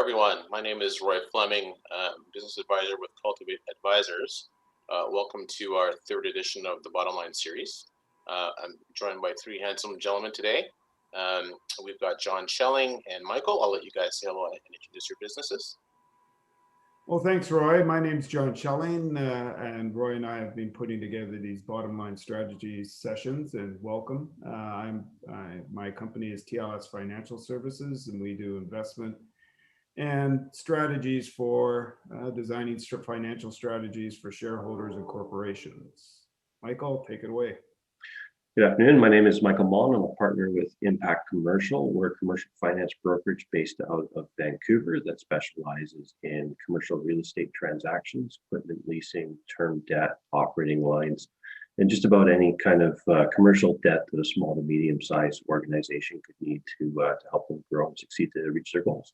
everyone. My name is Roy Fleming, business advisor with Cultivate Advisors. Welcome to our third edition of the Bottom Line series. I'm joined by three handsome gentlemen today. We've got John Schelling and Michael. I'll let you guys say hello and introduce your businesses. Well, thanks, Roy. My name's John Schelling, and Roy and I have been putting together these bottom line strategy sessions, and welcome. My company is TLS Financial Services, and we do investment and strategies for designing financial strategies for shareholders and corporations. Michael, take it away. Good afternoon. My name is Michael Mullen. I'm a partner with Impact Commercial. We're a commercial finance brokerage based out of Vancouver that specializes in commercial real estate transactions, equipment leasing, term debt, operating lines, and just about any kind of commercial debt that a small to medium-sized organization could need to help them grow and succeed to reach their goals.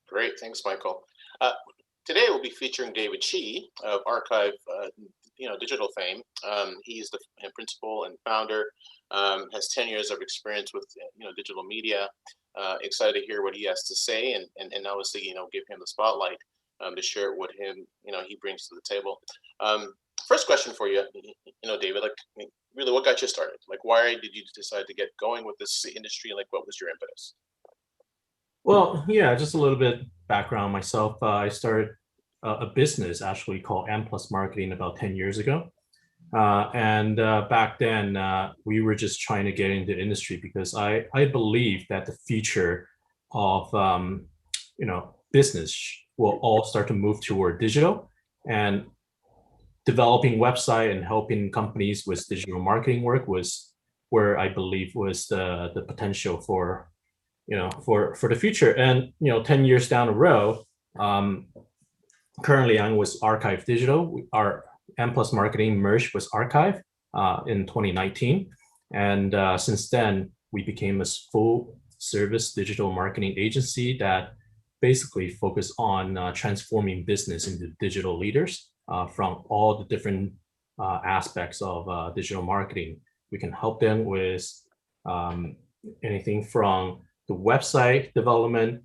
Great, thanks, Michael. Today we'll be featuring David Chi of Archive, digital fame. He's the principal and founder. Has 10 years of experience with digital media. Excited to hear what he has to say, and obviously give him the spotlight to share what he brings to the table. First question for you, David. Really, what got you started? Why did you decide to get going with this industry? What was your impetus? Well, yeah, just a little bit background myself. I started a business actually called M+ Marketing about 10 years ago. And back then, we were just trying to get into the industry because I believe that the future of business will all start to move toward digital, and developing website and helping companies with digital marketing work was where I believe was the potential for the future. And 10 years down the road, currently I'm with Archive Digital. Our M+ Marketing merged with Archive in 2019, and since then we became a full service digital marketing agency that basically focus on transforming business into digital leaders from all the different aspects of digital marketing. We can help them with anything from the website development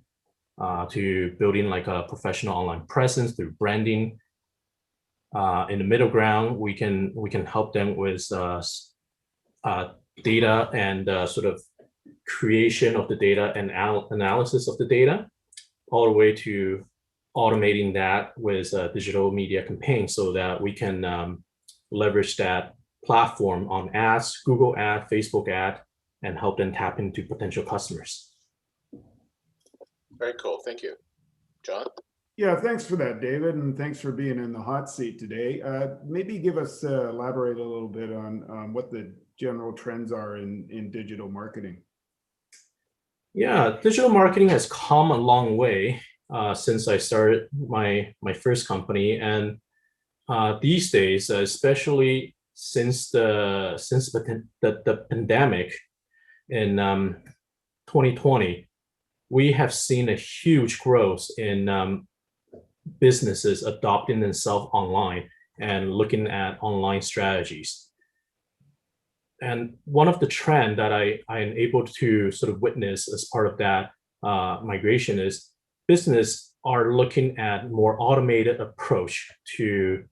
to building a professional online presence through branding. In the middle ground, we can help them with data and sort of creation of the data and analysis of the data, all the way to automating that with digital media campaigns so that we can leverage that platform on ads, Google ad, Facebook ad, and help them tap into potential customers. Very cool. Thank you. John? Yeah, thanks for that, David, and thanks for being in the hot seat today. Maybe elaborate a little bit on what the general trends are in digital marketing. Yeah, digital marketing has come a long way since I started my first company, and these days, especially since the pandemic in 2020, we have seen a huge growth in businesses adopting themselves online and looking at online strategies. And one of the trends that I am able to sort of witness as part of that migration is business are looking at more automated approach to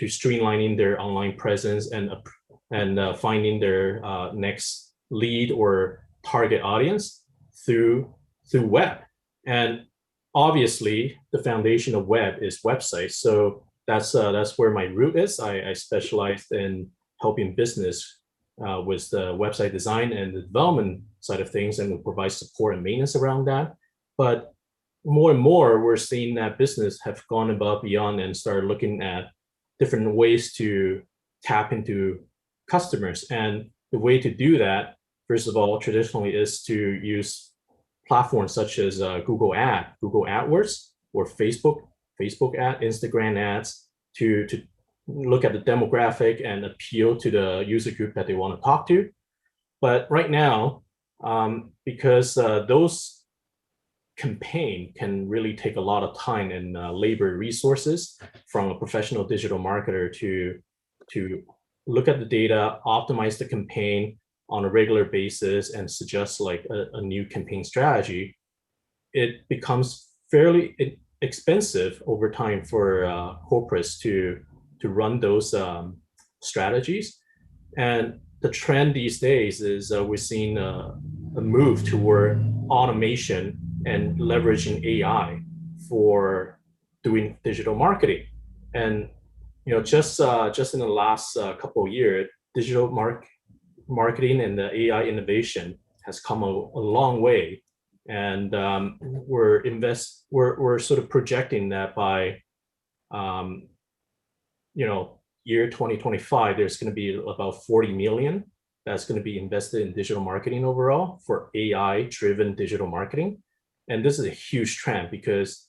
streamlining their online presence and finding their next lead or target audience through web. And obviously the foundation of web is websites. So that's where my root is. I specialized in helping business with the website design and the development side of things, and we provide support and maintenance around that. But more and more, we're seeing that business have gone above beyond and started looking at different ways to tap into customers. And the way to do that, first of all, traditionally is to use platforms such as Google AdWords, or Facebook ad, Instagram ads to look at the demographic and appeal to the user group that they want to talk to. But right now, because those campaign can really take a lot of time and labor resources from a professional digital marketer to look at the data, optimize the campaign on a regular basis, and suggest a new campaign strategy. it becomes fairly expensive over time for corporates to run those strategies. And the trend these days is we're seeing a move toward automation and leveraging AI for doing digital marketing. And just in the last couple of years, digital marketing and the AI innovation has come a long way. And we're sort of projecting that by year 2025, there's going to be about 40 million that's going to be invested in digital marketing overall for AI driven digital marketing. And this is a huge trend because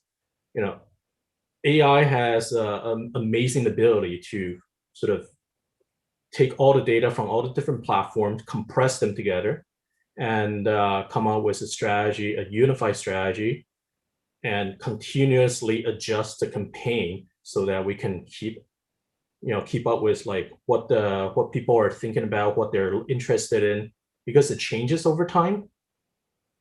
AI has an amazing ability to sort of take all the data from all the different platforms, compress them together, and come out with a strategy, a unified strategy, and continuously adjust the campaign so that we can keep up with like what people are thinking about, what they're interested in, because it changes over time.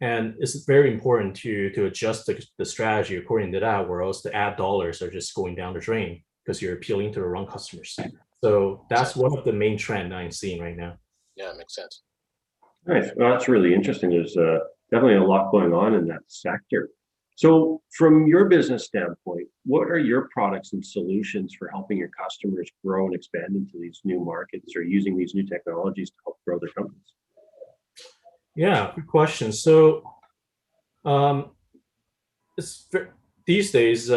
And it's very important to adjust the strategy according to that, or else the ad dollars are just going down the drain because you're appealing to the wrong customers. So that's one of the main trend I'm seeing right now. Yeah, it makes sense. Nice. Well, that's really interesting. There's definitely a lot going on in that sector. So from your business standpoint, what are your products and solutions for helping your customers grow and expand into these new markets or using these new technologies to help grow their companies? Yeah, good question. So these days,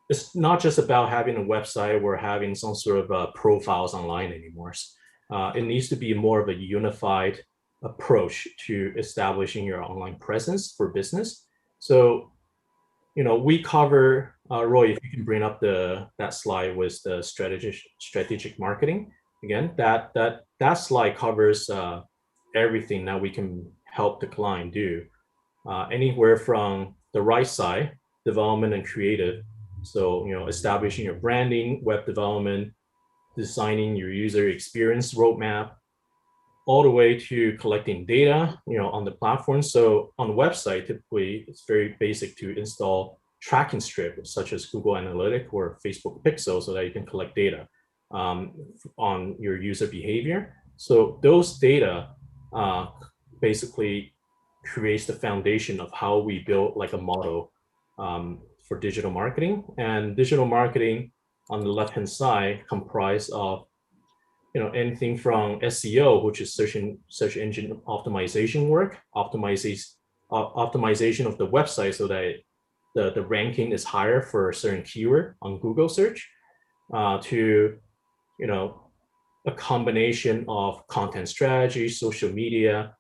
it's not just about having a website or having some sort of profiles online anymore. It needs to be more of a unified approach to establishing your online presence for business. So, we cover, Roy, if you can bring up that slide with the strategic marketing. Again, that slide covers everything that we can help the client do, anywhere from the right side, development and creative. So, establishing your branding, web development, designing your user experience roadmap, all the way to collecting data, on the platform. So on the website, typically it's very basic to install tracking strip such as Google Analytics or Facebook Pixel so that you can collect data on your user behavior. So those data basically creates the foundation of how we build like a model for digital marketing. And digital marketing on the left-hand side comprise of anything from SEO, which is search engine optimization work, optimization of the website so that the ranking is higher for a certain keyword on Google search, to a combination of content strategy, social media,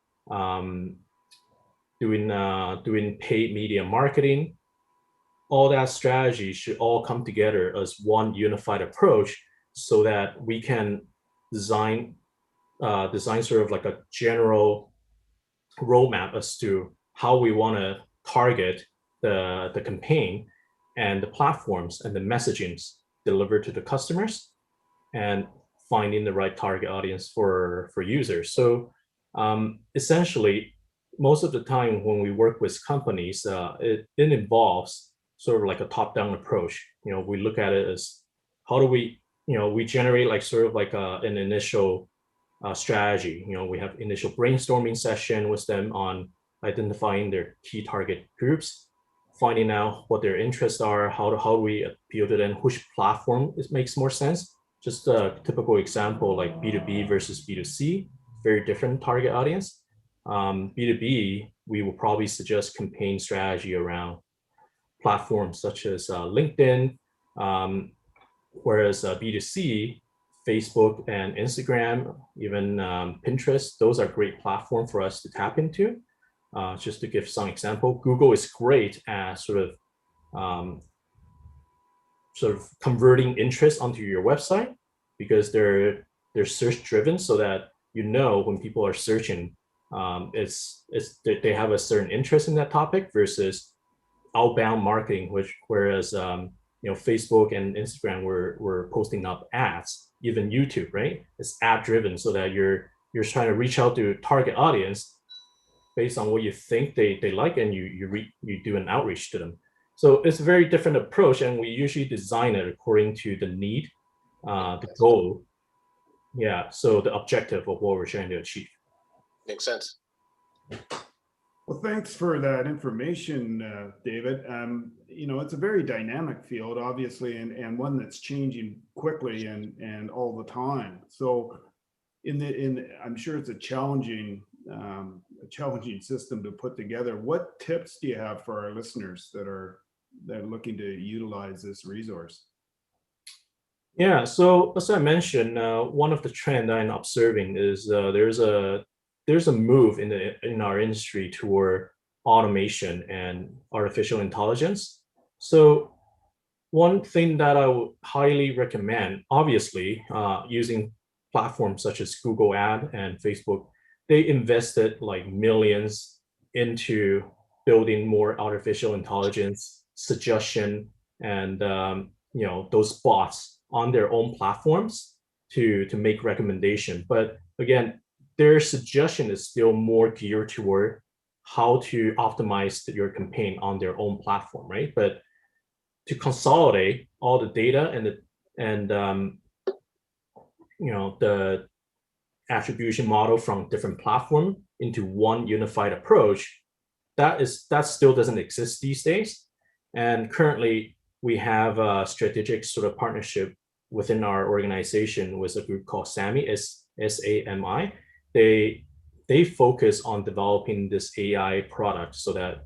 doing paid media marketing. All that strategy should all come together as one unified approach so that we can design sort of like a general roadmap as to how we want to target the campaign and the platforms and the messagings delivered to the customers, and finding the right target audience for users. So essentially, most of the time when we work with companies, it involves sort of like a top-down approach. We look at it as how do we generate like sort of like an initial strategy. We have initial brainstorming session with them on identifying their key target groups, finding out what their interests are, how do we appeal to them, which platform makes more sense. Just a typical example like B2B versus B2C, very different target audience. B2B, we will probably suggest campaign strategy around platforms such as LinkedIn, whereas B2C, Facebook and Instagram, even Pinterest, those are great platforms for us to tap into. Just to give some example, Google is great at sort of converting interest onto your website because they're search driven, so that when people are searching, they have a certain interest in that topic versus outbound marketing, whereas Facebook and Instagram were posting up ads, even YouTube, right? It's ad driven, so that you're trying to reach out to target audience based on what you think they like, and you do an outreach to them. So it's a very different approach, and we usually design it according to the need, the goal. Yeah, so the objective of what we're trying to achieve. Makes sense. Well, thanks for that information, David. It's a very dynamic field, obviously, and one that's changing quickly and all the time. So, I'm sure it's a challenging system to put together. What tips do you have for our listeners that are looking to utilize this resource? Yeah, so as I mentioned, one of the trend I'm observing is there's a move in our industry toward automation and artificial intelligence. So one thing that I would highly recommend, obviously, using platforms such as Google Ad and Facebook, they invested like millions into building more artificial intelligence suggestion and those bots on their own platforms to make recommendation. But again, their suggestion is still more geared toward how to optimize your campaign on their own platform, right? But to consolidate all the data and the attribution model from different platform into one unified approach, that still doesn't exist these days. And currently, we have a strategic sort of partnership within our organization with a group called SAMI, SAMI. They focus on developing this AI product so that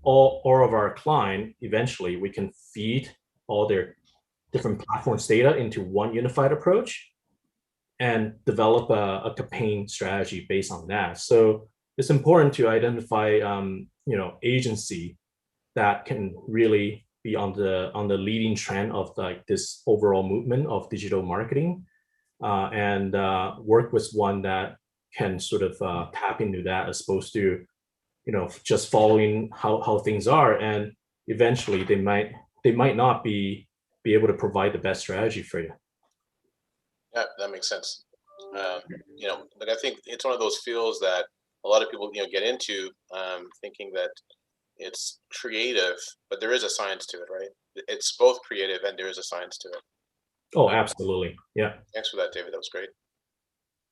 all of our client, eventually we can feed all their different platforms data into one unified approach and develop a campaign strategy based on that. So it's important to identify agency that can really be on the leading trend of like this overall movement of digital marketing, and work with one that can sort of tap into that, as opposed to just following how things are, and eventually they might not be able to provide the best strategy for you. Yeah, that makes sense. Like I think it's one of those fields that a lot of people get into, thinking that it's creative, but there is a science to it, right? It's both creative and there is a science to it. Oh, absolutely. Yeah. Thanks for that, David. That was great.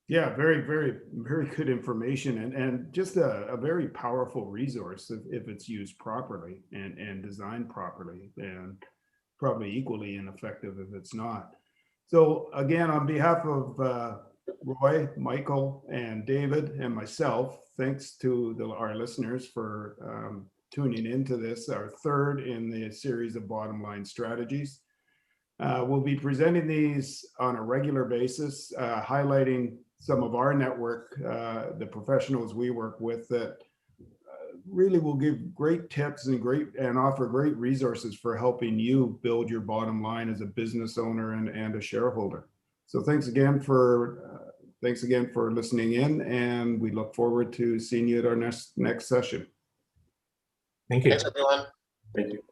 Yeah, very, very, very good information, and just a very powerful resource if it's used properly and designed properly, and probably equally ineffective if it's not. So again, on behalf of Roy, Michael, and David, and myself, thanks to our listeners for tuning into this, our third in the series of Bottom Line Strategies. We'll be presenting these on a regular basis, highlighting some of our network, the professionals we work with that really will give great tips and offer great resources for helping you build your bottom line as a business owner and a shareholder. So thanks again for listening in, and we look forward to seeing you at our next session. Thank you. Thanks, everyone. Thank you.